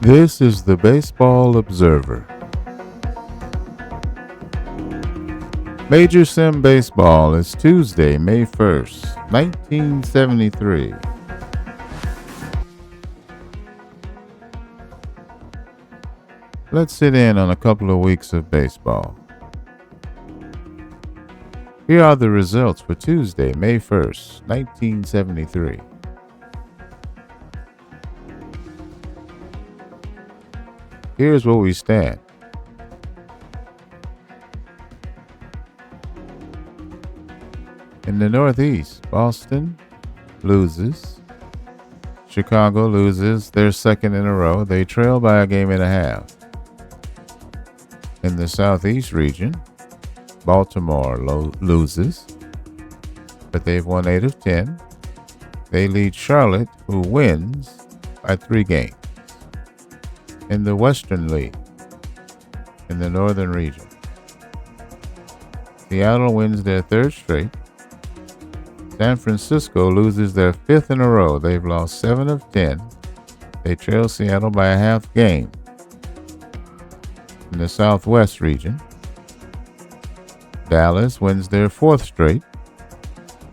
This is the Baseball Observer. Major Sim Baseball is Tuesday, May 1st, 1973. Let's sit in on a couple of weeks of baseball. Here are the results for Tuesday, May 1st, 1973. Here's where we stand. In the Northeast, Boston loses. Chicago loses their second in a row. They trail by a game and a half. In the Southeast region, Baltimore loses, but they've won 8 of 10. They lead Charlotte, who wins by 3 games. In the Western League, in the Northern region, Seattle wins their 3rd straight. San Francisco loses their 5th in a row. They've lost 7 of 10. They trail Seattle by a half game. In the Southwest region, Dallas wins their 4th straight.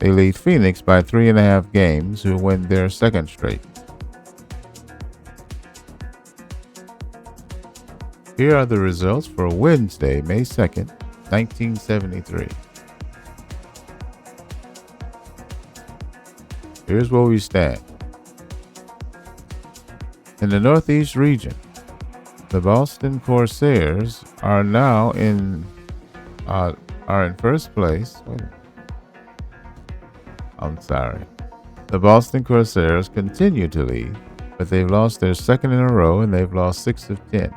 They lead Phoenix by 3.5 games, who win their 2nd straight. Here are the results for Wednesday, May 2nd, 1973. Here's where we stand. In the Northeast region, the Boston Corsairs are now in first place. The Boston Corsairs continue to lead, but they've lost their 2nd in a row and they've lost 6 of 10.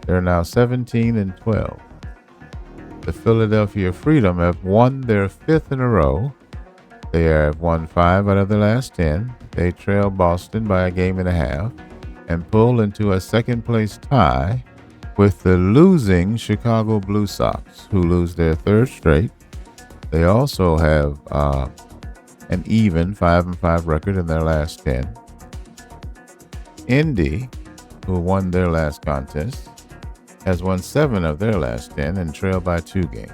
They're now 17 and 12. The Philadelphia Freedom have won their 5th in a row. They have won 5 out of the last 10. They trail Boston by a game and a half and pull into a 2nd place tie with the losing Chicago Blue Sox, who lose their 3rd straight. They also have an even 5-5 record in their last 10. Indy, who won their last contest, has won 7 of their last 10 and trail by 2 games.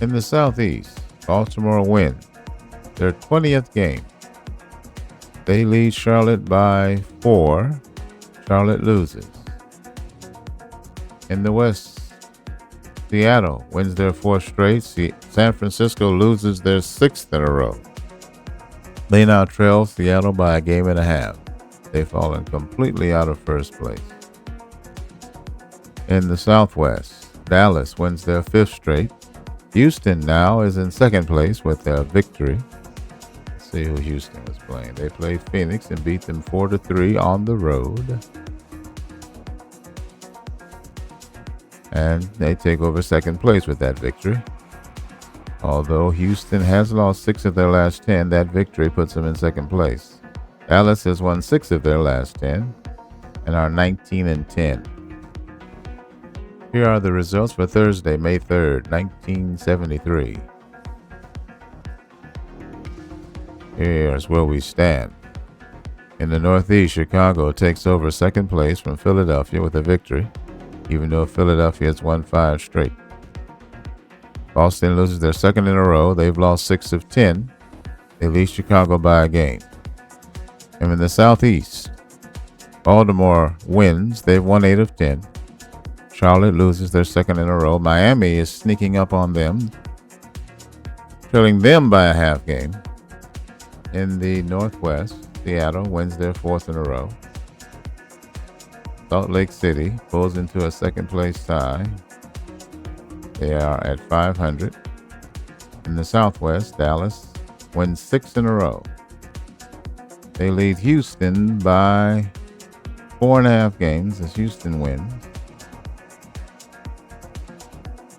In the Southeast, Baltimore wins their 20th game. They lead Charlotte by 4. Charlotte loses. In the West, Seattle wins their 4th straight. San Francisco loses their 6th in a row. They now trail Seattle by a game and a half. They've fallen completely out of first place. In the Southwest, Dallas wins their 5th straight. Houston now is in 2nd place with their victory. Let's see who Houston was playing. They played Phoenix and beat them 4-3 on the road. And they take over 2nd place with that victory. Although Houston has lost 6 of their last 10, that victory puts them in 2nd place. Dallas has won 6 of their last 10 and are 19 and 10. Here are the results for Thursday, May 3rd, 1973. Here's where we stand. In the Northeast, Chicago takes over 2nd place from Philadelphia with a victory, even though Philadelphia has won 5 straight. Boston loses their 2nd in a row. They've lost 6 of 10. They lead Chicago by a game. And in the Southeast, Baltimore wins. They've won 8 of 10. Charlotte loses their 2nd in a row. Miami is sneaking up on them, trailing them by a half game. In the Northwest, Seattle wins their 4th in a row. Salt Lake City pulls into a 2nd place tie. They are at 500. In the Southwest, Dallas wins 6 in a row. They lead Houston by 4.5 games as Houston wins,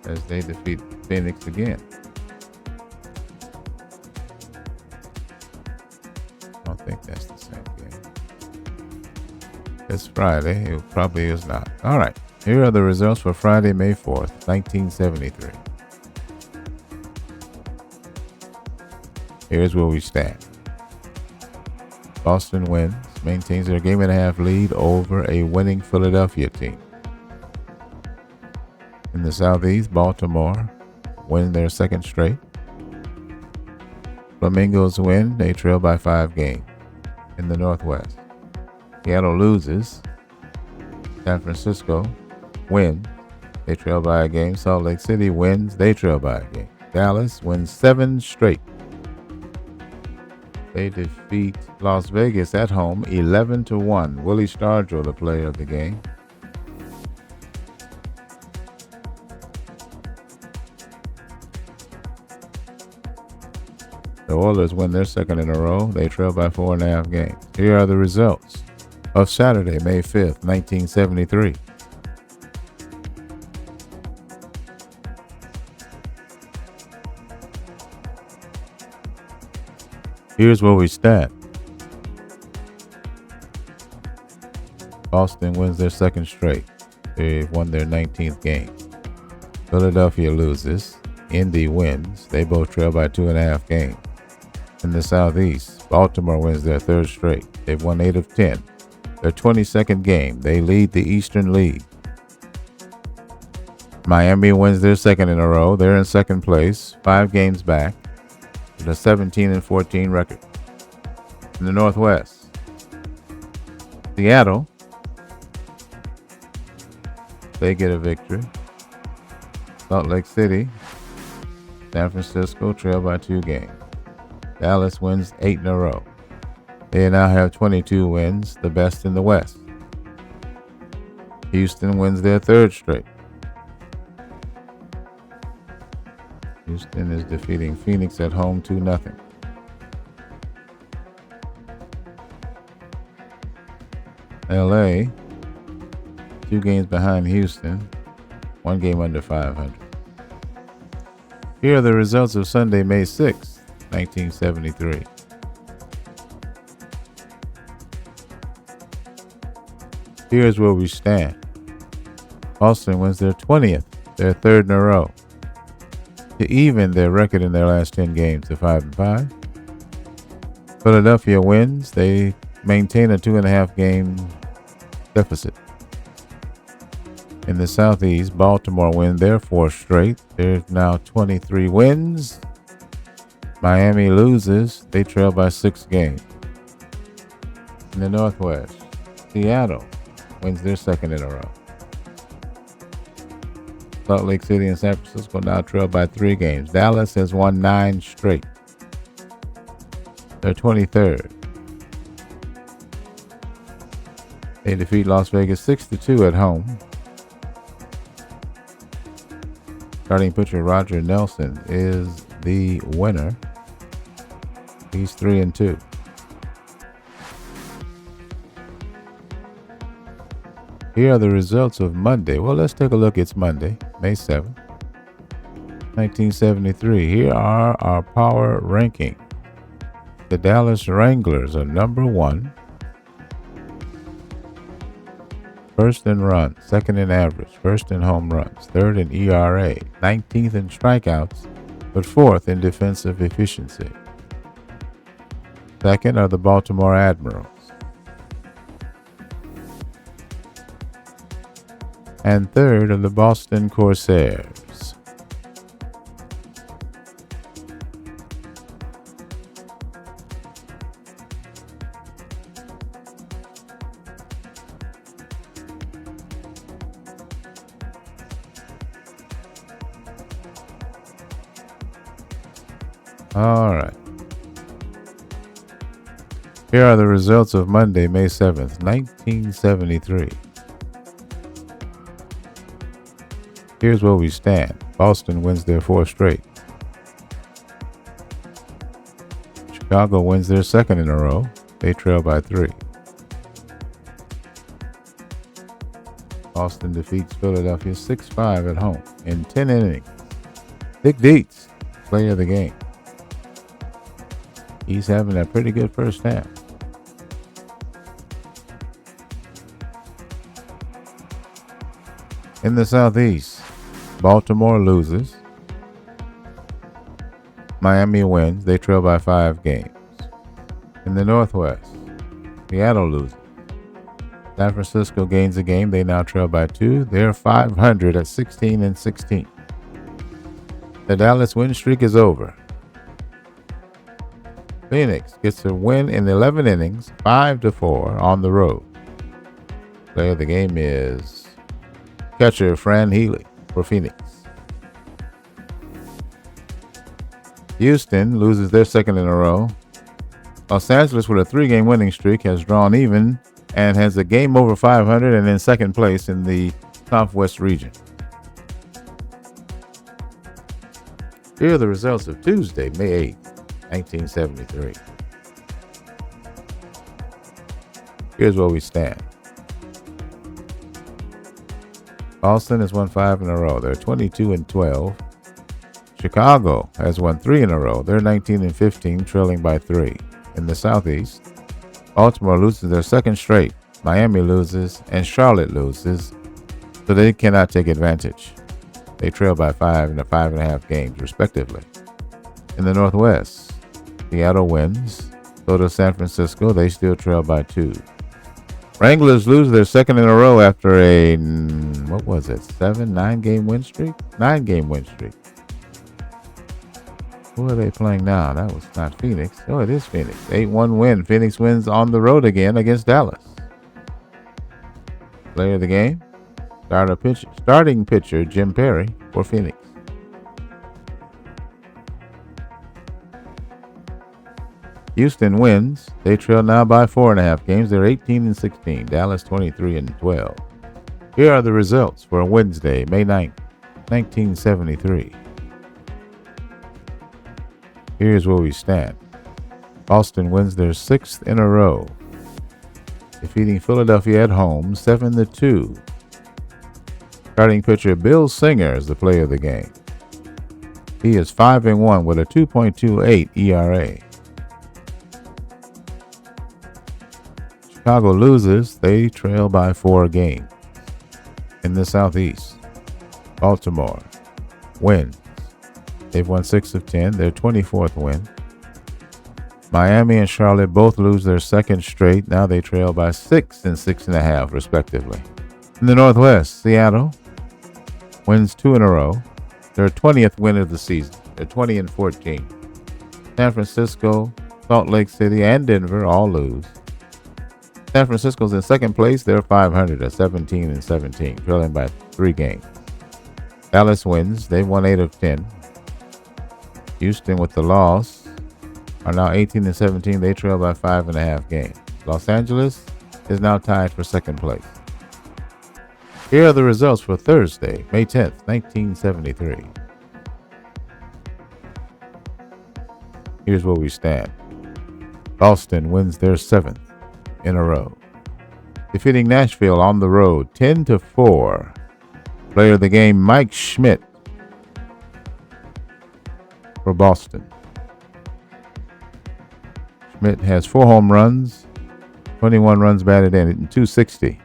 as they defeat Phoenix again. I don't think that's the same game. It's Friday. It probably is not. All right. Here are the results for Friday, May 4th, 1973. Here's where we stand. Boston wins. maintains their game-and-a-half lead over a winning Philadelphia team. In the Southeast, Baltimore win their second straight. Flamingos win. They trail by 5 games. In the Northwest, Seattle loses. San Francisco wins. They trail by a game. Salt Lake City wins. They trail by a game. Dallas wins 7 straight. They defeat Las Vegas at home 11-1. Willie Stargell, the player of the game. The Oilers win their second in a row. They trail by 4.5 games. Here are the results of Saturday, May 5th, 1973. Here's where we stand. Boston wins their second straight. They've won their 19th game. Philadelphia loses. Indy wins. They both trail by 2.5 games. In the Southeast, Baltimore wins their third straight. They've won 8 of 10. Their 22nd game, they lead the Eastern League. Miami wins their second in a row. They're in second place, 5 games back, with a 17-14 record. In the Northwest, Seattle, they get a victory. Salt Lake City, San Francisco trail by 2 games. Dallas wins 8 in a row. They now have 22 wins, the best in the West. Houston wins their third straight. Houston is defeating Phoenix at home 2-0. LA, 2 games behind Houston, 1 game under 500. Here are the results of Sunday, May 6th. 1973. Here's where we stand. Boston wins their 20th, their third in a row, to even their record in their last 10 games to 5-5. Philadelphia wins. They maintain a 2.5 game deficit. In the Southeast, Baltimore win their 4th straight. There's now 23 wins. Miami loses. They trail by 6 games. In the Northwest, Seattle wins their second in a row. Salt Lake City and San Francisco now trail by 3 games. Dallas has won 9 straight. They're 23rd. They defeat Las Vegas 6-2 at home. Starting pitcher Roger Nelson is the winner. He's 3-2. Here are the results of Monday. Well, let's take a look. It's Monday, May 7th, 1973. Here are our power rankings. The Dallas Wranglers are number 1. First in runs, second in average, first in home runs, third in ERA, 19th in strikeouts, but 4th in defensive efficiency. Second are the Baltimore Admirals. And third are the Boston Corsairs. All right. Here are the results of Monday, May 7th, 1973. Here's where we stand. Boston wins their 4th straight. Chicago wins their second in a row. They trail by 3. Boston defeats Philadelphia 6-5 at home in 10 innings. Dick Dietz, player of the game. He's having a pretty good first half. In the Southeast, Baltimore loses. Miami wins. They trail by 5 games. In the Northwest, Seattle loses. San Francisco gains a game. They now trail by 2. They're 500 at 16-16. The Dallas win streak is over. Phoenix gets a win in 11 innings, 5-4 on the road. Player of the game is catcher Fran Healy for Phoenix. Houston loses their second in a row. Los Angeles, with a 3-game winning streak, has drawn even and has a game over 500 and in second place in the Southwest region. Here are the results of Tuesday, May 8th, 1973. Here's where we stand. Boston has won 5 in a row. They're 22-12. Chicago has won 3 in a row. They're 19-15, trailing by 3. In the Southeast, Baltimore loses their second straight. Miami loses and Charlotte loses, so they cannot take advantage. They trail by 5 in the 5.5 games, respectively. In the Northwest, Seattle wins. So does San Francisco. They still trail by 2. Wranglers lose their second in a row after a, 9-game win streak? 9-game win streak. Who are they playing now? That was not Phoenix. Oh, it is Phoenix. 8-1 win. Phoenix wins on the road again against Dallas. Player of the game, starting pitcher Jim Perry for Phoenix. Houston wins. They trail now by 4.5 games. They're 18-16. Dallas 23-12. Here are the results for Wednesday, May 9th, 1973. Here's where we stand. Boston wins their 6th in a row, defeating Philadelphia at home 7-2. Starting pitcher Bill Singer is the player of the game. He is 5-1 with a 2.28 ERA. Chicago loses. They trail by 4 games. In the Southeast, Baltimore wins. They've won 6 of 10, their 24th win. Miami and Charlotte both lose their second straight. Now they trail by 6 and 6.5, respectively. In the Northwest, Seattle wins 2 in a row, their 20th win of the season. They're 20-14. San Francisco, Salt Lake City, and Denver all lose. San Francisco's in second place. They're 500 at 17-17, trailing by 3 games. Dallas wins. They've won 8 of 10. Houston, with the loss, are now 18-17. They trail by 5.5 games. Los Angeles is now tied for second place. Here are the results for Thursday, May 10th, 1973. Here's where we stand. Boston wins their 7th in a row, defeating Nashville on the road 10-4. Player of the game, Mike Schmidt for Boston. Schmidt has 4 home runs, 21 runs batted in, and .260.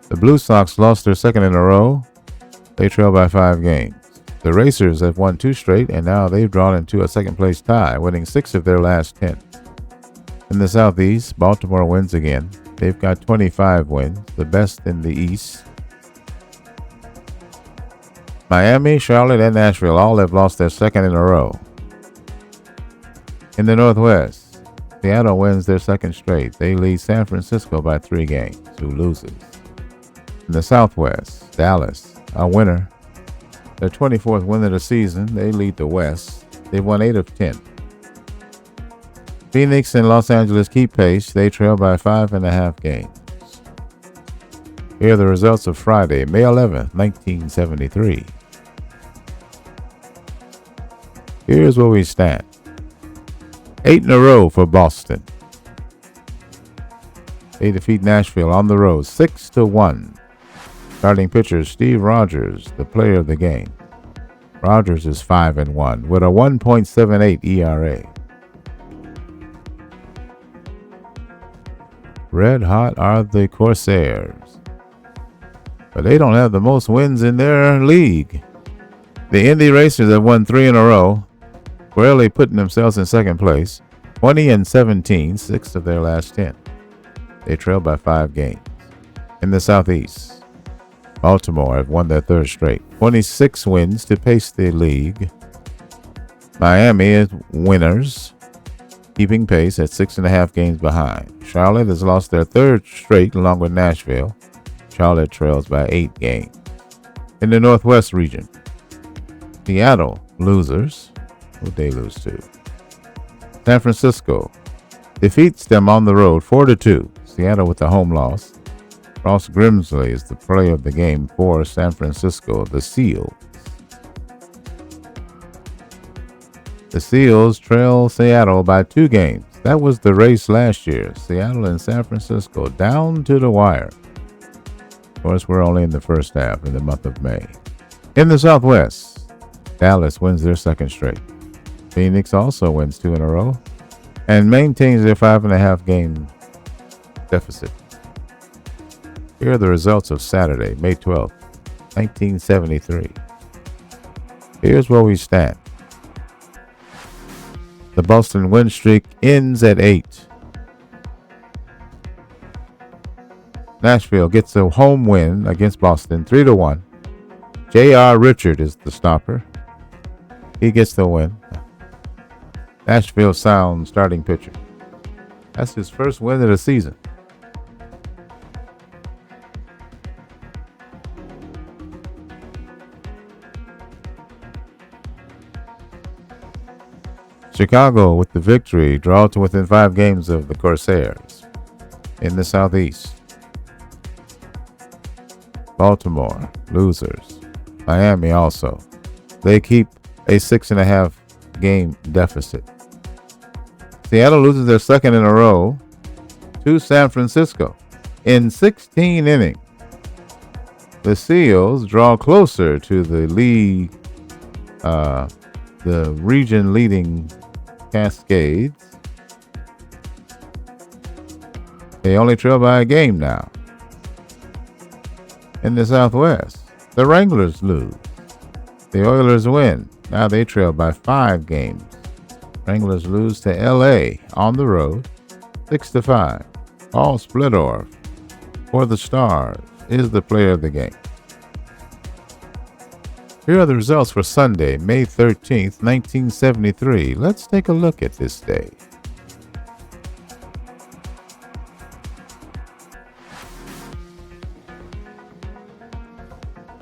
The Blue Sox lost their second in a row. They trail by 5 games. The Racers have won 2 straight, and now they've drawn into a second-place tie, winning 6 of their last 10. In the Southeast, Baltimore wins again. They've got 25 wins, the best in the East. Miami, Charlotte, and Nashville all have lost their second in a row. In the Northwest, Seattle wins their second straight. They lead San Francisco by 3 games, who loses. In the Southwest, Dallas, a winner. Their 24th win of the season. They lead the West. They've won 8 of 10. Phoenix and Los Angeles keep pace. They trail by 5.5 games. Here are the results of Friday, May 11th, 1973. Here's where we stand. 8 in a row for Boston. They defeat Nashville on the road 6-1. Starting pitcher Steve Rogers, the player of the game. Rogers is 5-1 with a 1.78 ERA. Red hot are the Corsairs, but they don't have the most wins in their league. The Indy Racers have won 3 in a row, squarely putting themselves in second place, 20-17, 6 of their last 10. They trail by 5 games. In the Southeast, Baltimore have won their 3rd straight, 26 wins to pace the league. Miami is winners, keeping pace at 6.5 games behind. Charlotte has lost their 3rd straight along with Nashville. Charlotte trails by 8 games. In the Northwest region, Seattle losers. Who'd they lose to? San Francisco defeats them on the road 4-2. Seattle with the home loss. Ross Grimsley is the player of the game for San Francisco, the Seals. The Seals trail Seattle by 2 games. That was the race last year. Seattle and San Francisco down to the wire. Of course, we're only in the first half in the month of May. In the Southwest, Dallas wins their 2nd straight. Phoenix also wins 2 in a row and maintains their 5.5 game deficit. Here are the results of Saturday, May 12th, 1973. Here's where we stand. The Boston win streak ends at 8. Nashville gets a home win against Boston, 3-1. J.R. Richard is the stopper. He gets the win. Nashville sound starting pitcher. That's his first win of the season. Chicago with the victory, draw to within 5 games of the Corsairs. In the Southeast, Baltimore, losers. Miami also. They keep a 6.5 game deficit. Seattle loses their 2nd in a row to San Francisco in 16 innings. The Seals draw closer to the league, the region leading Cascades. They only trail by a game now. In the Southwest, the Wranglers lose. The Oilers win. Now they trail by 5 games. Wranglers lose to L.A. on the road, 6-5. Paul Splittorff for the Stars is the player of the game. Here are the results for Sunday, May 13th, 1973. Let's take a look at this day.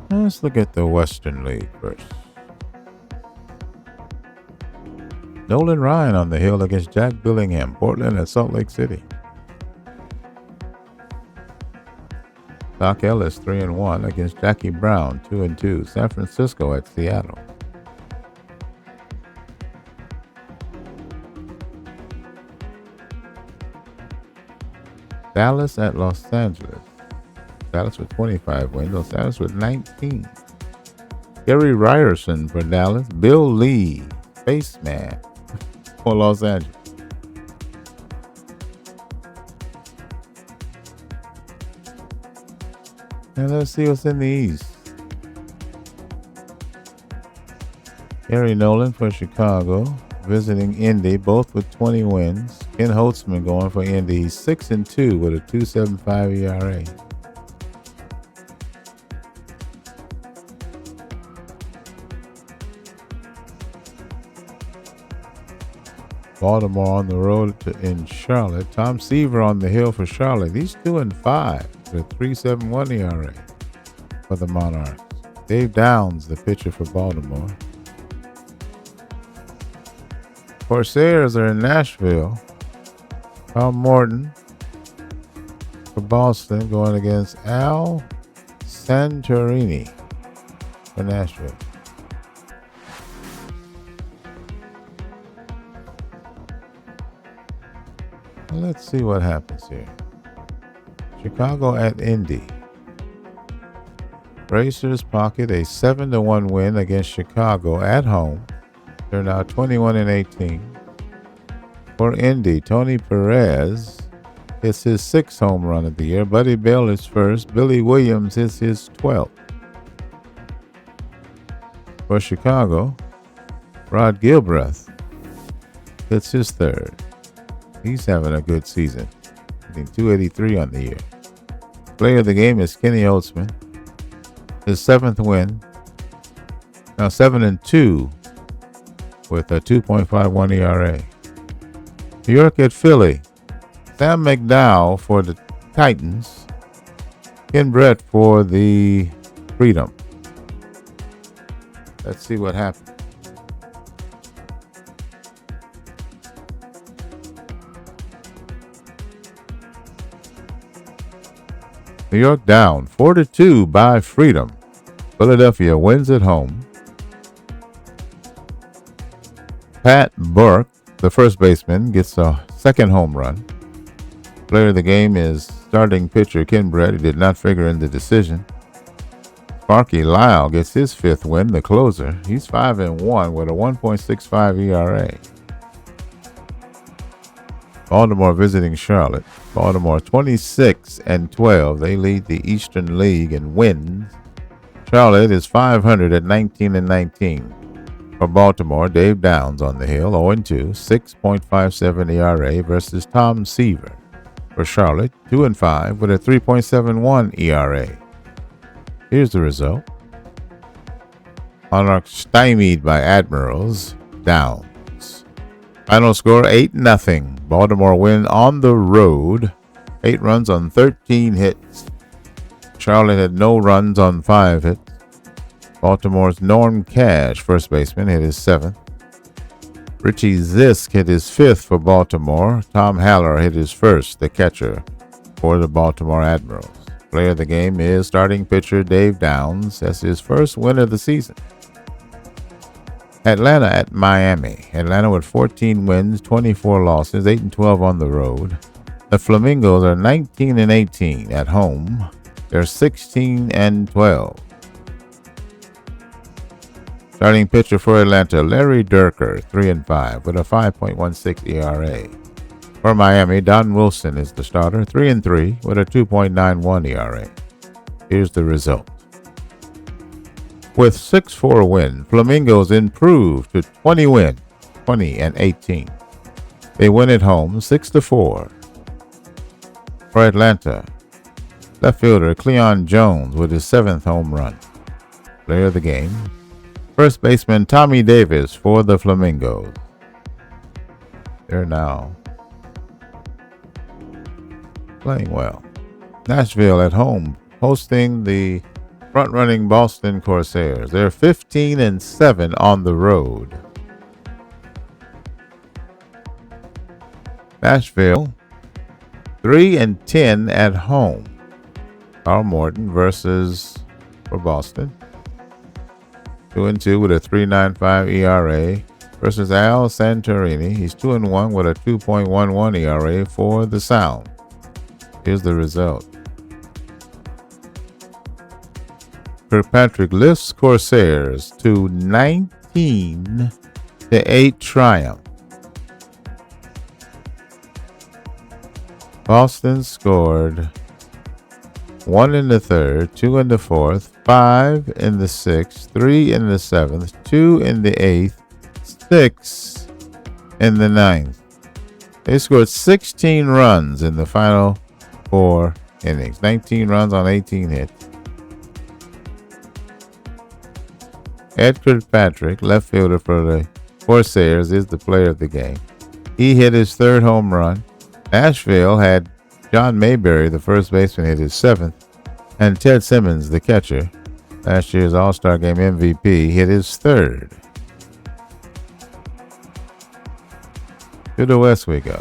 Let's look at the Western League first. Nolan Ryan on the hill against Jack Billingham, Portland at Salt Lake City. Doc Ellis 3-1 against Jackie Brown 2-2. San Francisco at Seattle. Dallas at Los Angeles. Dallas with 25 wins. Los Angeles with 19. Gary Ryerson for Dallas. Bill Lee, Spaceman for Los Angeles. And let's see what's in the East. Gary Nolan for Chicago, visiting Indy, both with 20 wins. Ken Holtzman going for Indy, 6-2 with a 2.75 ERA. Baltimore on the road in Charlotte. Tom Seaver on the hill for Charlotte. He's 2-5 with a 3.71 ERA for the Monarchs. Dave Downs, the pitcher for Baltimore. Corsairs are in Nashville. Tom Morton for Boston going against Al Santorini for Nashville. Let's see what happens here. Chicago at Indy. Racers pocket a 7-1 win against Chicago at home. They're now 21-18. For Indy, Tony Perez hits his 6th home run of the year. Buddy Bell is first. Billy Williams hits his 12th. For Chicago, Rod Gilbreth hits his third. He's having a good season, hitting .283 on the year. Player of the game is Kenny Oatsman. His seventh win. Now 7-2 with a 2.51 ERA. New York at Philly. Sam McDowell for the Titans. Ken Brett for the Freedom. Let's see what happens. New York down 4-2 by Freedom. Philadelphia wins at home. Pat Burke, the first baseman, gets a second home run. Player of the game is starting pitcher Ken Brett. He did not figure in the decision. Sparky Lyle gets his fifth win, the closer. He's 5-1 with a 1.65 ERA. Baltimore visiting Charlotte. Baltimore 26-12. They lead the Eastern League in wins. Charlotte is 500 at 19-19. For Baltimore, Dave Downs on the hill, 0-2, 6.57 ERA versus Tom Seaver. For Charlotte, 2-5 with a 3.71 ERA. Here's the result. Monarchs stymied by Admirals, Downs. Final score 8-0. Baltimore win on the road. 8 runs on 13 hits. Charlotte had no runs on 5 hits. Baltimore's Norm Cash, first baseman, hit his 7th. Richie Zisk hit his 5th for Baltimore. Tom Haller hit his 1st, the catcher for the Baltimore Admirals. Player of the game is starting pitcher Dave Downs. That's his first win of the season. Atlanta at Miami. Atlanta with 14 wins, 24 losses, 8-12 on the road. The Flamingos are 19-18 at home. They're 16-12. Starting pitcher for Atlanta, Larry Dierker, 3-5 with a 5.16 ERA. For Miami, Don Wilson is the starter, 3-3 with a 2.91 ERA. Here's the result. With 6-4 win, Flamingos improve to 20-18. They win at home 6-4. For Atlanta, left fielder Cleon Jones with his 7th home run. Player of the game, first baseman Tommy Davis for the Flamingos. They're now playing well. Nashville at home, hosting the front-running Boston Corsairs. They're 15-7 on the road. Nashville 3-10 at home. Carl Morton versus for Boston. 2-2 with a 3.95 ERA versus Al Santorini. He's 2-1 with a 2.11 ERA for the Sound. Here's the result. Kirkpatrick lifts Corsairs to 19-8 triumph. Boston scored 1 in the third, 2 in the fourth, 5 in the sixth, 3 in the seventh, 2 in the eighth, 6 in the ninth. They scored 16 runs in the final 4 innings. 19 runs on 18 hits. Ed Kirkpatrick, left fielder for the Corsairs, is the player of the game. He hit his 3rd home run. Nashville had John Mayberry, the first baseman, hit his 7th. And Ted Simmons, the catcher, last year's All-Star Game MVP, hit his 3rd. To the West we go.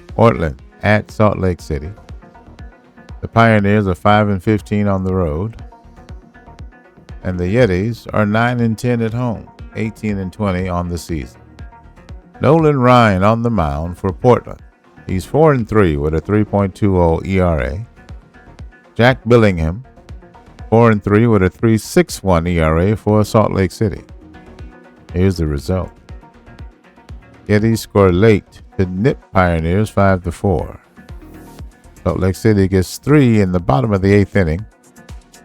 Portland at Salt Lake City. The Pioneers are 5-15 on the road. And the Yetis are 9-10 at home, 18-20 on the season. Nolan Ryan on the mound for Portland. He's 4-3 with a 3.20 ERA. Jack Billingham, 4-3 with a 3.61 ERA for Salt Lake City. Here's the result. Yetis scored late to nip Pioneers 5-4. Salt Lake City gets 3 in the bottom of the 8th inning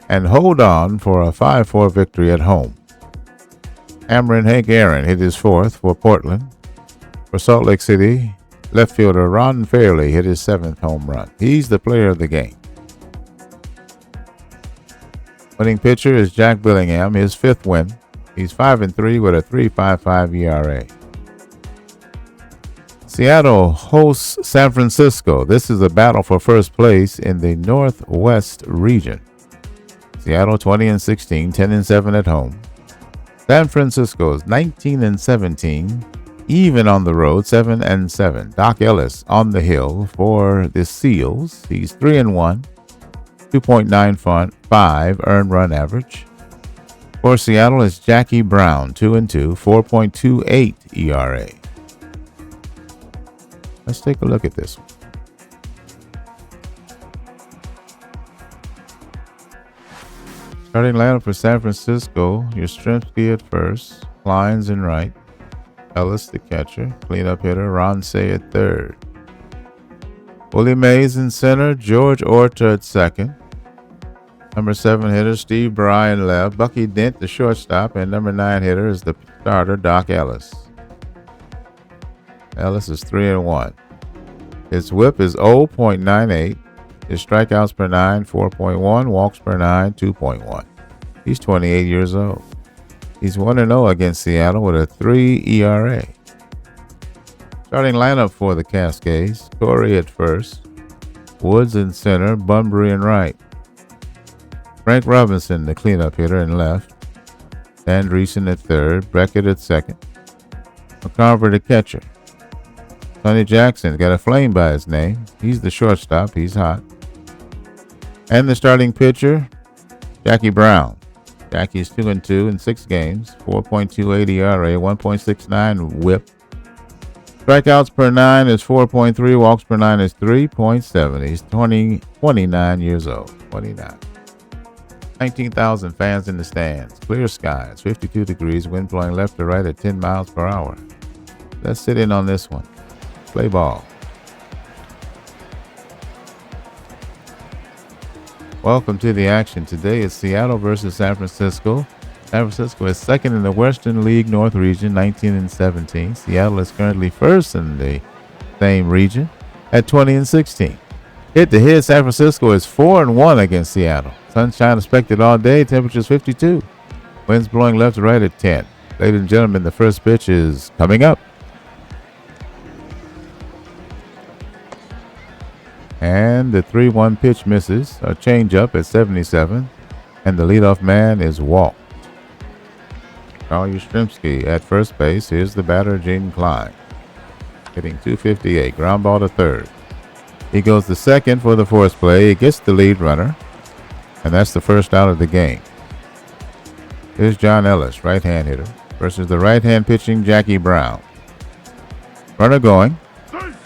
and hold on for a 5-4 victory at home. Amarin Hank Aaron hit his fourth for Portland. For Salt Lake City, left fielder Ron Fairley hit his seventh home run. He's the player of the game. Winning pitcher is Jack Billingham, his fifth win. He's 5-3 with a 3.55 ERA. Seattle hosts San Francisco. This is a battle for first place in the Northwest region. Seattle 20-16, 10-7 at home. San Francisco is 19-17, even on the road, 7-7. Doc Ellis on the hill for the Seals. He's 3-1, 2.95 earned run average. For Seattle is Jackie Brown, 2-2, 4.28 ERA. Let's take a look at this one. Starting lineup for San Francisco, Yastrzemski at first, Kleins in right, Ellis the catcher, cleanup hitter, Ron Say at third. Willie Mays in center, George Orta at second. Number 7 hitter, Steve Bryan left, Bucky Dent the shortstop, and number 9 hitter is the starter, Doc Ellis. Ellis is 3-1. His whip is 0.98. His strikeouts per 9, 4.1. Walks per 9, 2.1. He's 28 years old. He's 1-0 against Seattle with a 3 ERA. Starting lineup for the Cascades. Corey at first. Woods in center. Bunbury in right. Frank Robinson, the cleanup hitter, in left. Andreessen at third. Beckett at second. McCarver, the catcher. Sonny Jackson got a flame by his name. He's the shortstop. He's hot. And the starting pitcher, Jackie Brown. Jackie's 2-2 in 6 games, 4.28 ERA, 1.69 whip. Strikeouts per 9 is 4.3. Walks per 9 is 3.7. He's 29 years old. 29. 19,000 fans in the stands. Clear skies, 52 degrees, wind blowing left to right at 10 miles per hour. Let's sit in on this one. Play ball. Welcome to the action. Today is Seattle versus San Francisco. San Francisco is second in the Western League North region, 19-17. Seattle is currently first in the same region at 20-16. Head-to-head, San Francisco is 4-1 against Seattle. Sunshine expected all day. Temperatures 52. Winds blowing left to right at 10. Ladies and gentlemen, the first pitch is coming up. And the 3-1 pitch misses. A changeup at 77. And the leadoff man is walked. Carl Yastrzemski at first base. Here's the batter, Gene Klein. Hitting .258. Ground ball to third. He goes to second for the force play. He gets the lead runner. And that's the first out of the game. Here's John Ellis, right-hand hitter, versus the right-hand pitching Jackie Brown. Runner going.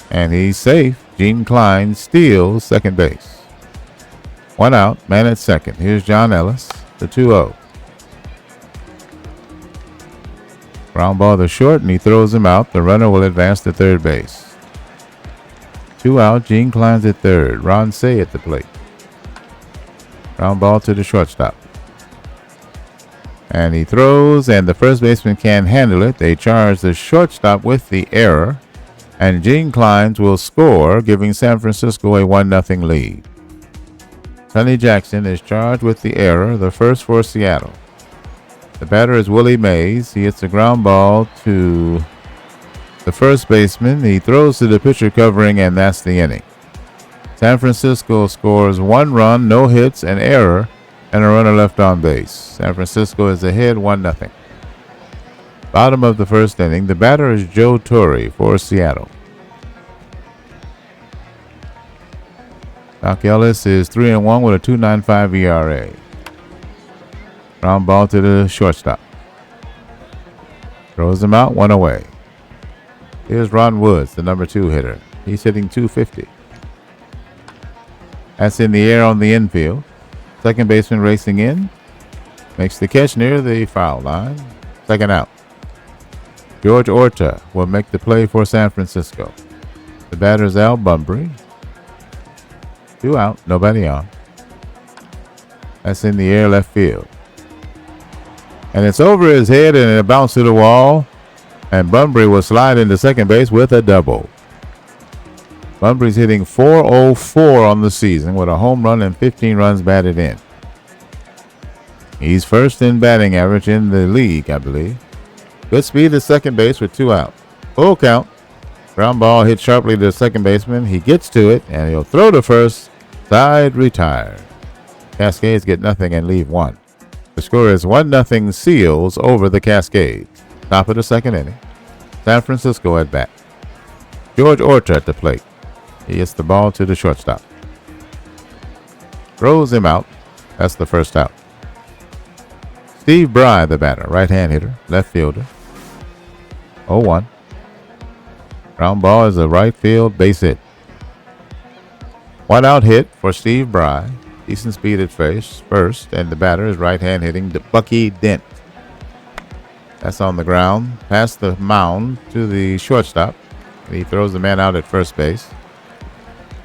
And he's safe. Gene Klein steals second base. 1 out, man at second. Here's John Ellis, the 2-0. Ground ball to short, and he throws him out. The runner will advance to third base. 2 out, Gene Klein's at third. Ron Say at the plate. Ground ball to the shortstop. And he throws, and the first baseman can't handle it. They charge the shortstop with the error. And Gene Kleins will score, giving San Francisco a 1-0 lead. Sonny Jackson is charged with the error, the first for Seattle. The batter is Willie Mays. He hits a ground ball to the first baseman. He throws to the pitcher covering, and that's the inning. San Francisco scores 1 run, no hits, an error, and a runner left on base. San Francisco is ahead 1-0. Bottom of the first inning, the batter is Joe Torre for Seattle. Doc Ellis is 3-1 with a 2.95 ERA. Ground ball to the shortstop. Throws him out, 1 away. Here's Ron Woods, the number 2 hitter. He's hitting .250. That's in the air on the infield. Second baseman racing in. Makes the catch near the foul line. Second out. George Orta will make the play for San Francisco. The batter is Al Bunbury. 2 out, nobody on. That's in the air left field. And it's over his head and it bounced to the wall. And Bunbury will slide into second base with a double. Bunbury's hitting .404 on the season with a home run and 15 runs batted in. He's first in batting average in the league, I believe. Good speed at second base with 2 out. Full count. Ground ball hit sharply to the second baseman. He gets to it and he'll throw to first. Side retired. Cascades get nothing and leave 1. The score is 1-0 Seals over the Cascades. Top of the second inning. San Francisco at bat. George Orta at the plate. He hits the ball to the shortstop. Throws him out. That's the first out. Steve Bry, the batter. Right-hand hitter. Left fielder. 0-1. Ground ball is a right field base hit. 1 out hit for Steve Bry. Decent speed at first. And the batter is right-hand hitting Bucky Dent. That's on the ground. Past the mound to the shortstop. And he throws the man out at first base.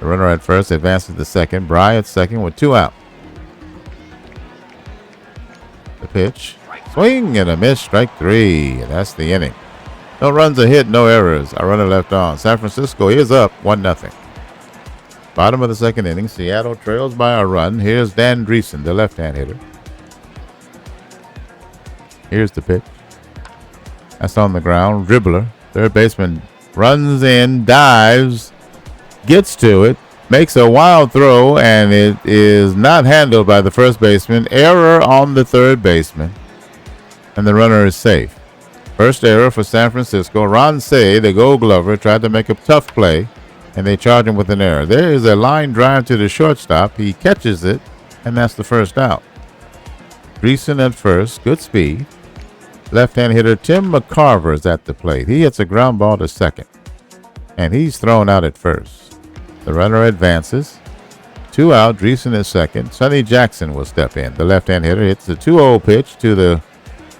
The runner at first advances to second. Bry at second with 2 out. The pitch. Swing and a miss. Strike 3. And that's the inning. No runs a hit, no errors. A runner left on. San Francisco is up 1-0. Bottom of the second inning. Seattle trails by a run. Here's Dan Dreesen, the left-hand hitter. Here's the pitch. That's on the ground. Dribbler. Third baseman runs in, dives, gets to it, makes a wild throw, and it is not handled by the first baseman. Error on the third baseman, and the runner is safe. First error for San Francisco. Ron Say, the Gold Glover, tried to make a tough play, and they charge him with an error. There is a line drive to the shortstop. He catches it, and that's the first out. Dreesen at first, good speed. Left-hand hitter Tim McCarver is at the plate. He hits a ground ball to second, and he's thrown out at first. The runner advances. 2 out. Dreesen is second. Sonny Jackson will step in. The left-hand hitter hits the 2-0 pitch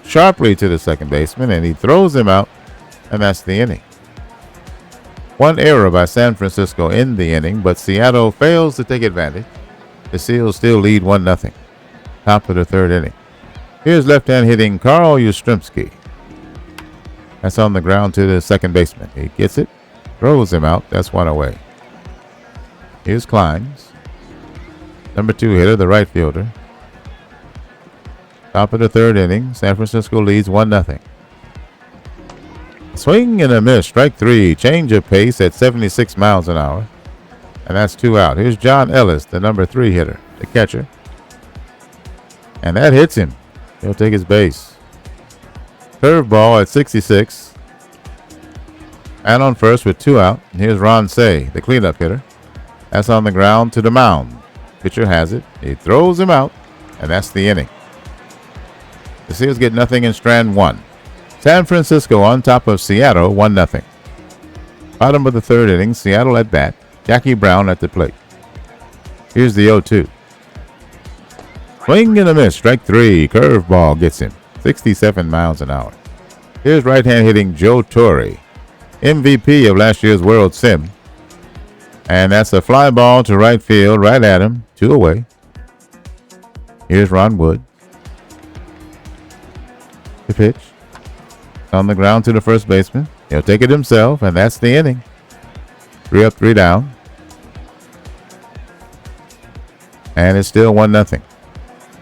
sharply to the second baseman, and he throws him out, and that's the inning. 1 error by San Francisco in the inning, but Seattle fails to take advantage. The Seals still lead 1-0. Top of the third inning. Here's left-hand hitting Carl Yastrzemski. That's on the ground to the second baseman. He gets it, throws him out. That's 1 away. Here's Clines. Number 2 hitter, the right fielder. Top of the third inning. San Francisco leads 1-0. Swing and a miss. Strike 3. Change of pace at 76 miles an hour. And that's 2 out. Here's John Ellis, the number 3 hitter, the catcher. And that hits him. He'll take his base. Curveball at 66. And on first with 2 out. And here's Ron Say, the cleanup hitter. That's on the ground to the mound. Pitcher has it. He throws him out. And that's the inning. The Seals get nothing in strand 1. San Francisco on top of Seattle 1-0. Bottom of the third inning. Seattle at bat. Jackie Brown at the plate. Here's the 0-2. Swing and a miss. Strike 3. Curveball gets him. 67 miles an hour. Here's right-hand hitting Joe Torre, MVP of last year's World Sim. And that's a fly ball to right field, right at him. 2 away. Here's Ron Wood. The pitch. On the ground to the first baseman. He'll take it himself, and that's the inning. 3 up, 3 down. And it's still 1-0.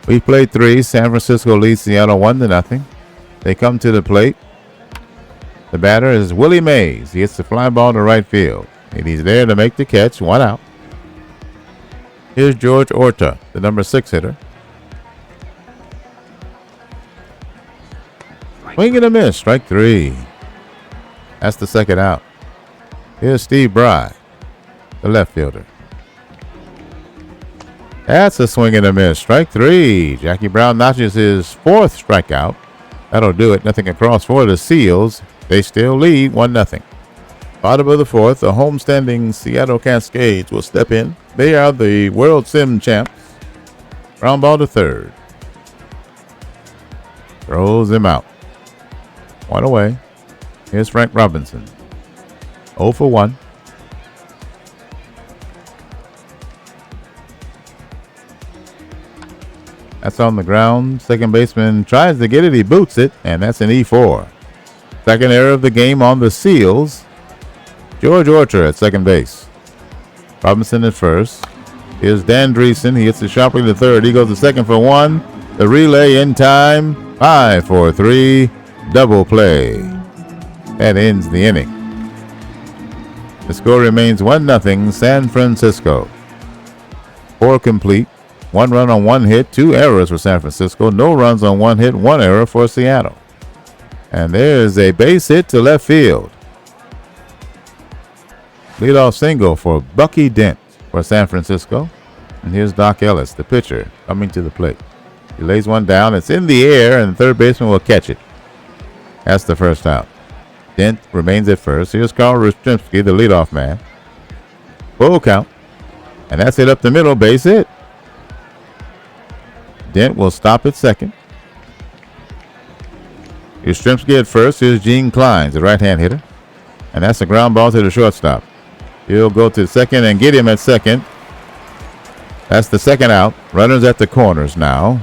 We played 3. San Francisco leads Seattle 1-0. They come to the plate. The batter is Willie Mays. He hits the fly ball to right field. And he's there to make the catch. 1 out. Here's George Orta, the number 6 hitter. Swing and a miss. Strike 3. That's the second out. Here's Steve Bry, the left fielder. That's a swing and a miss. Strike 3. Jackie Brown notches his 4th strikeout. That'll do it. Nothing across for the Seals. They still lead 1-0. Bottom of the 4th, the homestanding Seattle Cascades will step in. They are the World Sim champs. Ground ball to third. Throws him out. 1 away. Here's Frank Robinson. 0 for 1. That's on the ground. Second baseman tries to get it. He boots it, and that's an E4. Second error of the game on the Seals. George Orter at second base. Robinson at first. Here's Dan Dreesen. He hits it sharply to third. He goes to second for one. The relay in time. 5-4-3. Double play. That ends the inning. The score remains 1-0 San Francisco. 4 complete. 1 run on 1 hit. 2 errors for San Francisco. No runs on 1 hit. 1 error for Seattle. And there's a base hit to left field. Leadoff single for Bucky Dent for San Francisco. And here's Doc Ellis, the pitcher, coming to the plate. He lays one down. It's in the air, and the third baseman will catch it. That's the first out. Dent remains at first. Here's Carl Rustrzymski, the leadoff man. Full count. And that's it up the middle, base hit. Dent will stop at second. Here's Rustrzymski at first. Here's Gene Kleins, the right-hand hitter. And that's a ground ball to the shortstop. He'll go to second and get him at second. That's the second out. Runners at the corners now.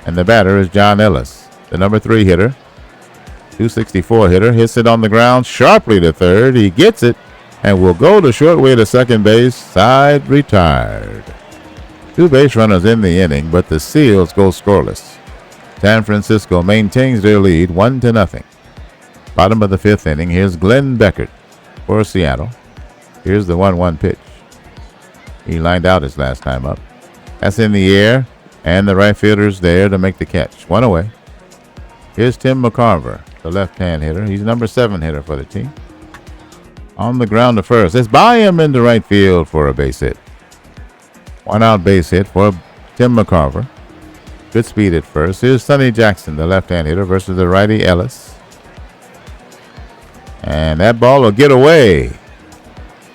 And the batter is John Ellis, the number 3 hitter. 264 hitter. Hits it on the ground sharply to third. He gets it and will go the short way to second base. Side retired. 2 base runners in the inning, but the Seals go scoreless. San Francisco maintains their lead 1-0. Bottom of the 5th inning. Here's Glenn Beckert for Seattle. Here's the 1-1 pitch. He lined out his last time up. That's in the air, and the right fielder's there to make the catch. 1 away. Here's Tim McCarver, the left-hand hitter. He's number 7 hitter for the team. On the ground to first. It's by him into right field for a base hit. 1 out base hit for Tim McCarver. Good speed at first. Here's Sonny Jackson, the left-hand hitter, versus the righty Ellis. And that ball will get away.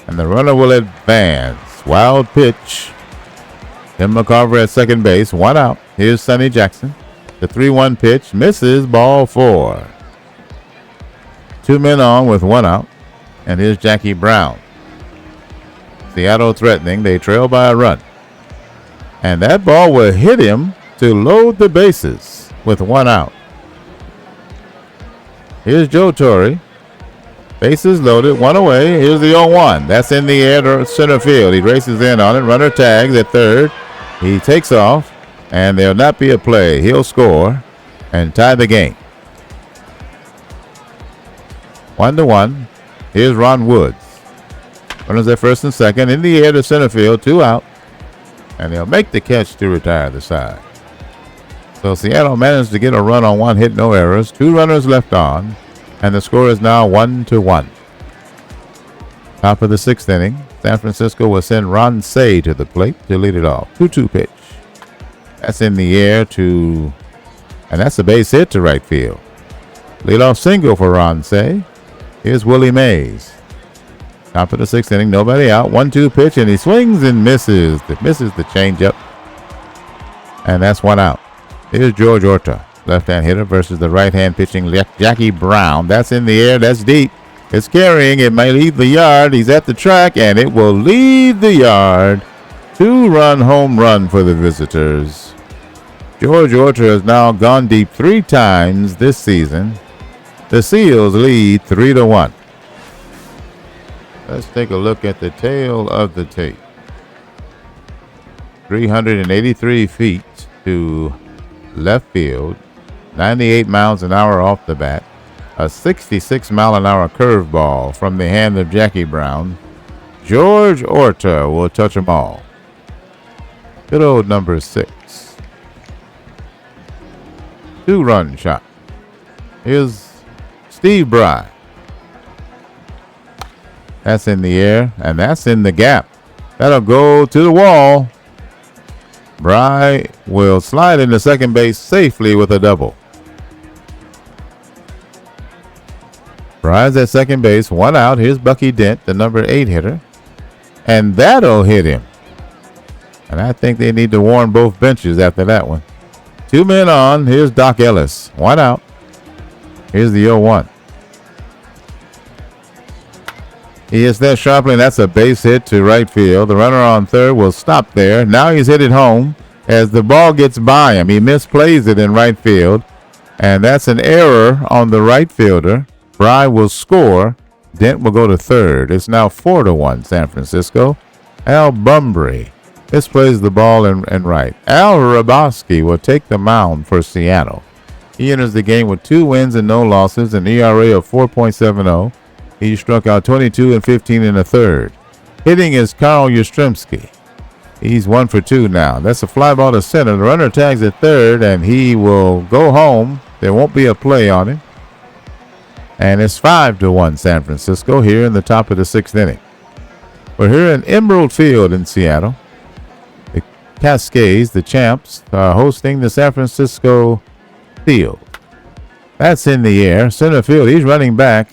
And the runner will advance. Wild pitch. Tim McCarver at second base. 1 out. Here's Sonny Jackson. The 3-1 pitch misses, ball 4. 2 men on with 1 out. And here's Jackie Brown. Seattle threatening. They trail by a run. And that ball will hit him to load the bases with 1 out. Here's Joe Torre. Bases loaded, 1 away. Here's the 0-1. That's in the air to center field. He races in on it. Runner tags at third. He takes off, and there'll not be a play. He'll score and tie the game. 1-1. Here's Ron Woods. Runners at first and second. In the air to center field, 2 out. And they'll make the catch to retire the side. So Seattle managed to get a run on 1 hit, no errors. 2 runners left on. And the score is now 1-1. Top of the 6th inning. San Francisco will send Ron Cey to the plate to lead it off. 2-2 pitch. That's in the air and that's a base hit to right field. Leadoff single for Ron Cey. Here's Willie Mays. Top of the 6th inning. Nobody out. 1-2 pitch, and he swings and misses. Misses the changeup. And that's 1 out. Here's George Orta, left-hand hitter, versus the right-hand pitching Jackie Brown. That's in the air. That's deep. It's carrying. It may leave the yard. He's at the track, and it will leave the yard. 2-run home run for the visitors. George Orta has now gone deep 3 times this season. The Seals lead 3-1. Let's take a look at the tail of the tape. 383 feet to left field. 98 miles an hour off the bat. A 66-mile-an-hour curveball from the hand of Jackie Brown. George Orta will touch them all. Good old number 6. 2-run shot. Here's Steve Bry. That's in the air, and that's in the gap. That'll go to the wall. Bry will slide into second base safely with a double. Bry's at second base, 1 out. Here's Bucky Dent, the number 8 hitter. And that'll hit him. And I think they need to warn both benches after that one. 2 men on. Here's Doc Ellis, 1 out. Here's the 0-1. He hits that sharply, and that's a base hit to right field. The runner on third will stop there. Now he's hit it home. as the ball gets by him. He misplays it in right field, and that's an error on the right fielder. Bry will score. Dent will go to third. It's now 4-1 San Francisco. Al Bumbry misplays the ball in right. Al Raboski will take the mound for Seattle. He enters the game with 2 wins and no losses, an ERA of 4.70. He struck out 22 and 15 in the third. Hitting is Carl Yastrzemski. He's 1 for 2 now. That's a fly ball to center. The runner tags at third, and he will go home. There won't be a play on him. And it's 5-1 San Francisco here in the top of the 6th inning. We're here in Emerald Field in Seattle. The Cascades, the champs, are hosting the San Francisco Field. That's in the air. Center field. He's running back.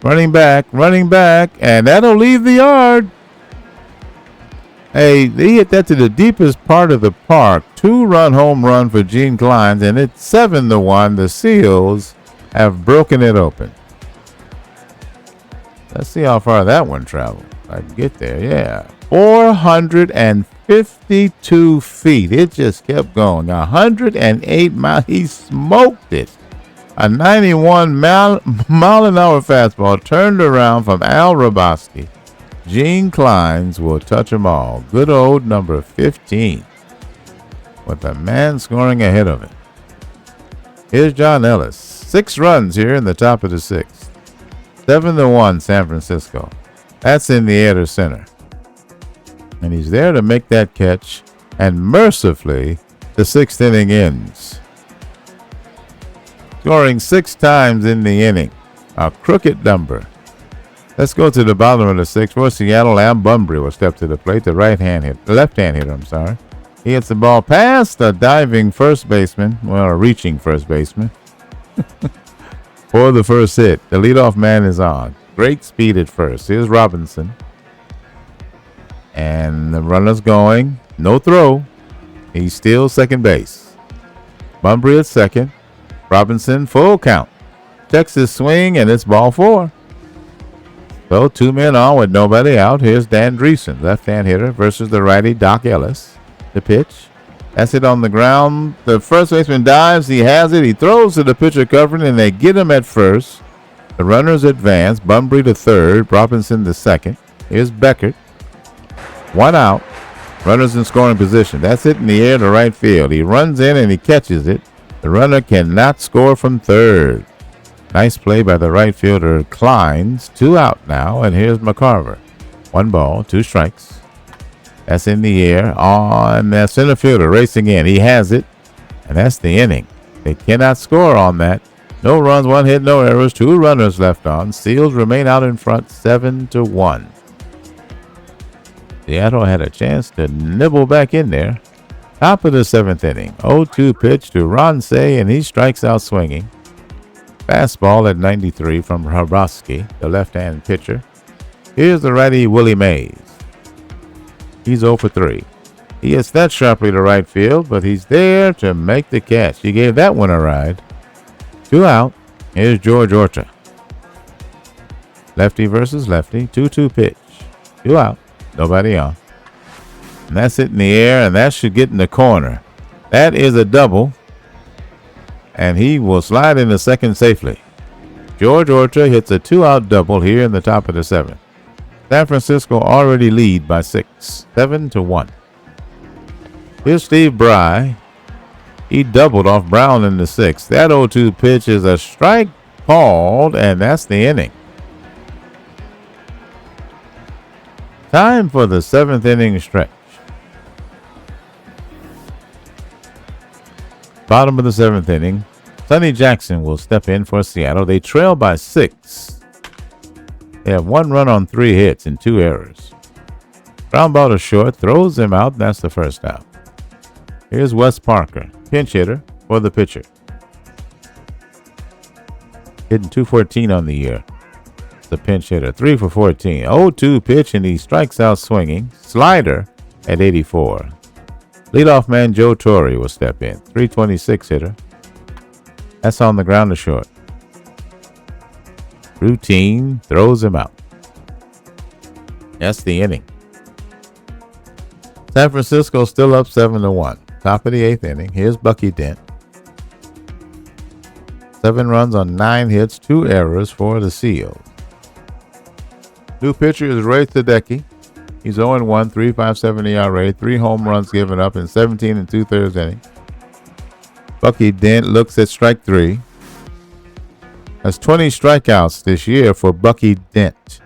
Running back. And that'll leave the yard. Hey, they hit that to the deepest part of the park. 2-run home run for Gene Kleins, and it's 7-1. The Seals have broken it open. Let's see how far that one traveled. I can get there, yeah. 452 feet. It just kept going. 108 miles. He smoked it. A 91 mile an hour fastball turned around from Al Raboski. Gene Kleins will touch them all. Good old number 15. With a man scoring ahead of it. Here's John Ellis. 6 runs here in the top of the 6th. 7-1 San Francisco. That's in the air to center. And he's there to make that catch. And mercifully, the 6th inning ends. Scoring 6 times in the inning. A crooked number. Let's go to the bottom of the 6th. For Seattle, Al Bumbry will step to the plate. The left-hand hitter. He hits the ball past a diving first baseman. Well, a reaching first baseman. For the first hit. The leadoff man is on. Great speed at first. Here's Robinson. And the runner's going. No throw. He's still second base. Bumbry at second. Robinson full count. Checks his swing, and it's ball 4. So 2 men on with nobody out. Here's Dan Dreesen, left-hand hitter, versus the righty Doc Ellis. The pitch. That's it on the ground. The first baseman dives. He has it. He throws to the pitcher covering, and they get him at first. The runners advance. Bumbry to third. Robinson to second. Here's Beckert. 1 out. Runners in scoring position. That's it in the air to right field. He runs in and he catches it. The runner cannot score from third. Nice play by the right fielder, Kleins. 2 out now, and here's McCarver. 1 ball, 2 strikes. That's in the air on the center fielder racing in. He has it, and that's the inning. They cannot score on that. No runs, 1 hit, no errors, 2 runners left on. Seals remain out in front, 7-1. Seattle had a chance to nibble back in there. Top of the 7th inning. 0-2 pitch to Ronsay, and he strikes out swinging. Fastball at 93 from Raboski, the left-hand pitcher. Here's the righty Willie Mays. He's 0 for 3. He hits that sharply to right field, but he's there to make the catch. He gave that one a ride. 2 out. Here's George Orta. Lefty versus lefty. 2-2 pitch. 2 out. Nobody on. And that's it in the air, and that should get in the corner. That is a double. And he will slide into second safely. George Orta hits a 2-out double here in the top of the 7th. San Francisco already lead by 6, 7-1. Here's Steve Bry. He doubled off Brown in the 6th. That 0-2 pitch is a strike called, and that's the inning. Time for the 7th inning stretch. Bottom of the 7th inning, Sonny Jackson will step in for Seattle. They trail by 6. They have 1 run on 3 hits and 2 errors. Ground ball to short, throws him out, and that's the first out. Here's Wes Parker, pinch hitter for the pitcher. Hitting .214 on the year. It's a pinch hitter, 3 for 14. 0-2 pitch, and he strikes out swinging. Slider at 84. Leadoff man Joe Torre will step in. 326 hitter. That's on the ground to short. Routine throws him out. That's the inning. San Francisco still up 7-1. top of the 8th inning. Here's Bucky Dent. 7 runs on 9 hits, 2 errors for the Seals. New pitcher is Ray Tedecki. He's 0-1, 3.57 ERA, 3 home runs given up in 17 2/3 innings. Bucky Dent looks at strike 3. That's 20 strikeouts this year for Bucky Dent.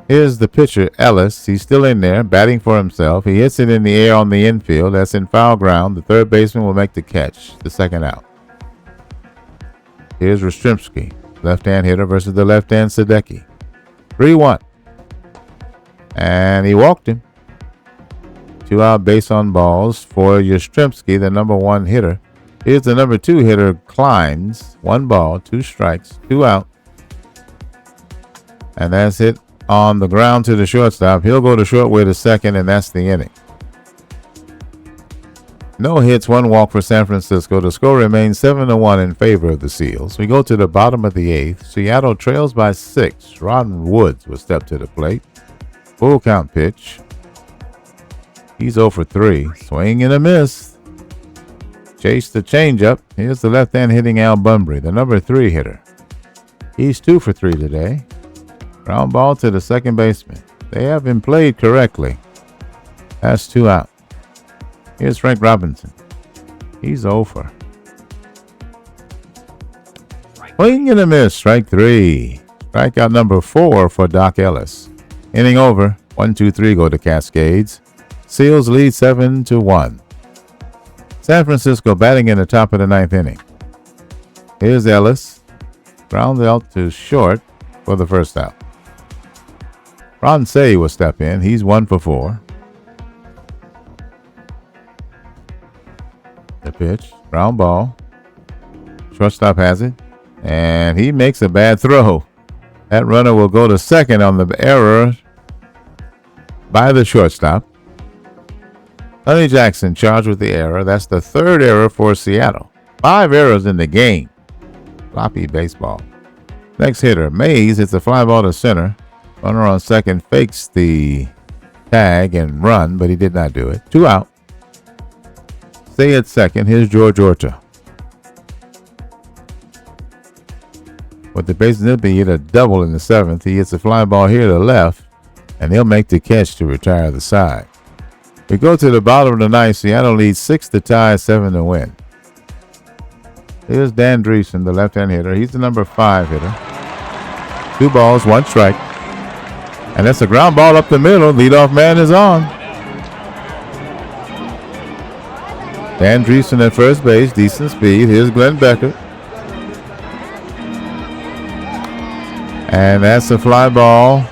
Here's the pitcher, Ellis. He's still in there, batting for himself. He hits it in the air on the infield. That's in foul ground. The third baseman will make the catch, the second out. Here's Rostrzymski, left-hand hitter versus the left-hand Sadecki. 3-1. And he walked him. 2 out base on balls for Yastrzemski, the number 1 hitter. Here's the number 2 hitter, Kleins. 1 ball, 2 strikes, 2 out. And that's it on the ground to the shortstop. He'll go to short way to second, and that's the inning. No hits, 1 walk for San Francisco. The score remains 7-1 in favor of the Seals. We go to the bottom of the 8th. Seattle trails by 6. Ron Woods will step to the plate. Full count pitch. He's 0 for 3. Swing and a miss. Chase the changeup. Here's the left-hand hitting Al Bunbury, the number 3 hitter. He's 2 for 3 today. Ground ball to the second baseman. They have been played correctly. That's 2 out. Here's Frank Robinson. He's 0 for. Swing and a miss. Strike 3. Strikeout number 4 for Doc Ellis. Inning over. 1-2-3 go to Cascades. Seals lead 7-1. San Francisco batting in the top of the 9th inning. Here's Ellis. Ground out to short for the first out. Ron Say will step in. He's 1 for 4. The pitch. Ground ball. Shortstop has it. And he makes a bad throw. That runner will go to second on the error by the shortstop. Sonny Jackson charged with the error. That's the 3rd error for Seattle. 5 errors in the game. Floppy baseball. Next hitter, Mays hits a fly ball to center. Runner on second fakes the tag and run, but he did not do it. 2 out. Stay at second. Here's George Orta. With the bases empty, he hit a double in the 7th. He hits a fly ball here to left, and he'll make the catch to retire the side. We go to the bottom of the 9th. Seattle leads 6 to tie, 7 to win. Here's Dan Dreesen, the left-hand hitter. He's the number 5 hitter. 2 balls, 1 strike. And that's a ground ball up the middle. Leadoff man is on. Dan Dreesen at first base, decent speed. Here's Glenn Becker. And that's a fly ball.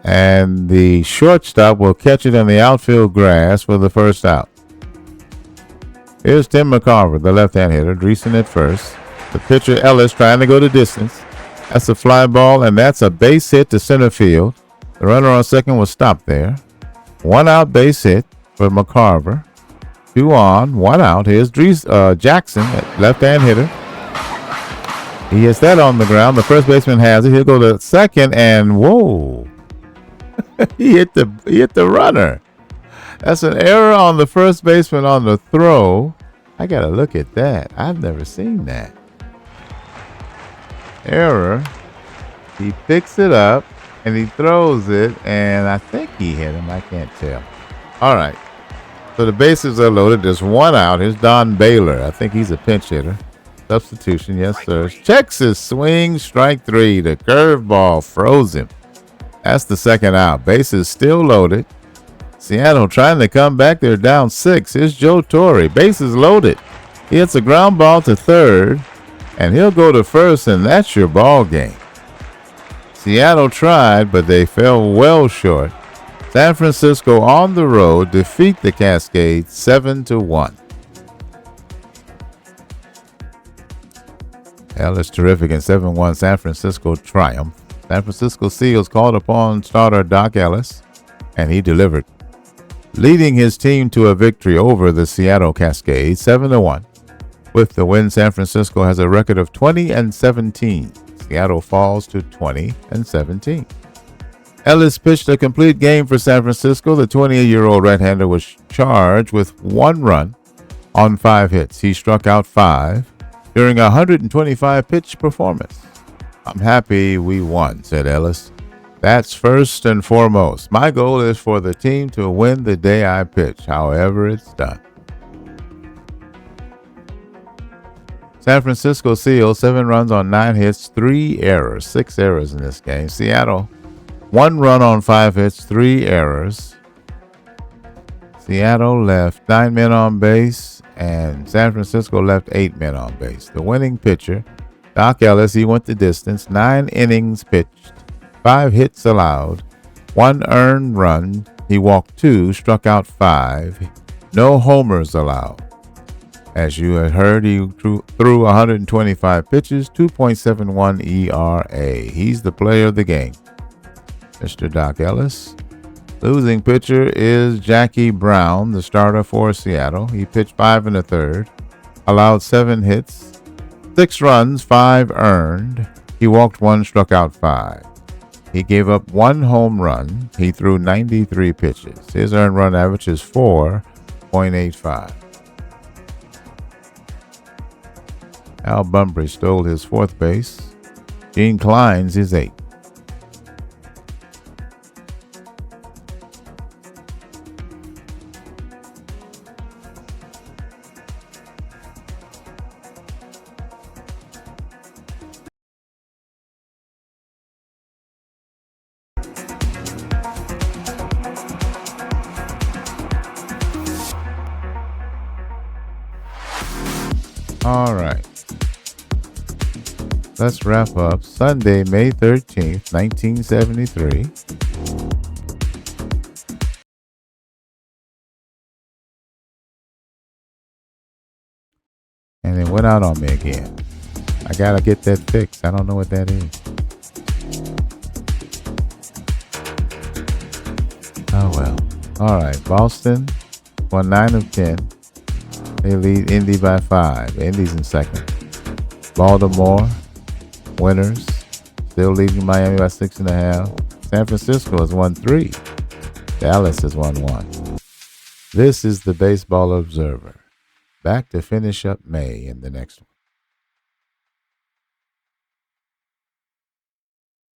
And the shortstop will catch it in the outfield grass for the first out. Here's Tim McCarver, the left-hand hitter. Dreesen at first. The pitcher, Ellis, trying to go the distance. That's a fly ball, and that's a base hit to center field. The runner on second will stop there. 1 out base hit for McCarver. 2 on, 1 out. Here's Jackson, left-hand hitter. He hits that on the ground. The first baseman has it. He'll go to second, and whoa. he hit the runner. That's an error on the first baseman on the throw. I got to look at that. I've never seen that. Error. He picks it up, and he throws it, and I think he hit him. I can't tell. All right. So the bases are loaded. There's 1 out. Here's Don Baylor. I think he's a pinch hitter. Substitution, yes, sir. Checks his swing, strike 3. The curveball froze him. That's the second out. Bases still loaded. Seattle trying to come back. They're down 6. Here's Joe Torre. Bases loaded. He hits a ground ball to third, and he'll go to first, and that's your ball game. Seattle tried, but they fell well short. San Francisco on the road defeat the Cascades 7-1. Hell, it's terrific in 7-1 San Francisco triumph. San Francisco Seals called upon starter Doc Ellis, and he delivered, leading his team to a victory over the Seattle Cascades 7-1. With the win, San Francisco has a record of 20-17. Seattle falls to 20-17. Ellis pitched a complete game for San Francisco. The 28-year-old right-hander was charged with 1 run on 5 hits. He struck out 5 during a 125-pitch performance. "I'm happy we won," said Ellis. "That's first and foremost. My goal is for the team to win the day I pitch, however it's done." San Francisco Seals, 7 runs on 9 hits, 3 errors. 6 errors in this game. Seattle, 1 run on 5 hits, 3 errors. Seattle left 9 men on base, and San Francisco left 8 men on base. The winning pitcher, Doc Ellis, he went the distance. 9 innings pitched, 5 hits allowed, 1 earned run. He walked 2, struck out 5. No homers allowed. As you had heard, he threw 125 pitches, 2.71 ERA. He's the player of the game, Mr. Doc Ellis. Losing pitcher is Jackie Brown, the starter for Seattle. He pitched 5 1/3, allowed 7 hits, 6 runs, 5 earned. He walked 1, struck out 5. He gave up 1 home run. He threw 93 pitches. His earned run average is 4.85. Al Bunbury stole his 4th base. Gene Klein's his 8th. All right. Let's wrap up Sunday, May 13th, 1973. And it went out on me again. I gotta get that fixed. I don't know what that is. Oh well. All right. Boston won 9 of 10. They lead Indy by 5. Indy's in second. Baltimore, winners, still leading Miami by 6.5. San Francisco has won 3. Dallas has won 1. This is the Baseball Observer. Back to finish up May in the next one.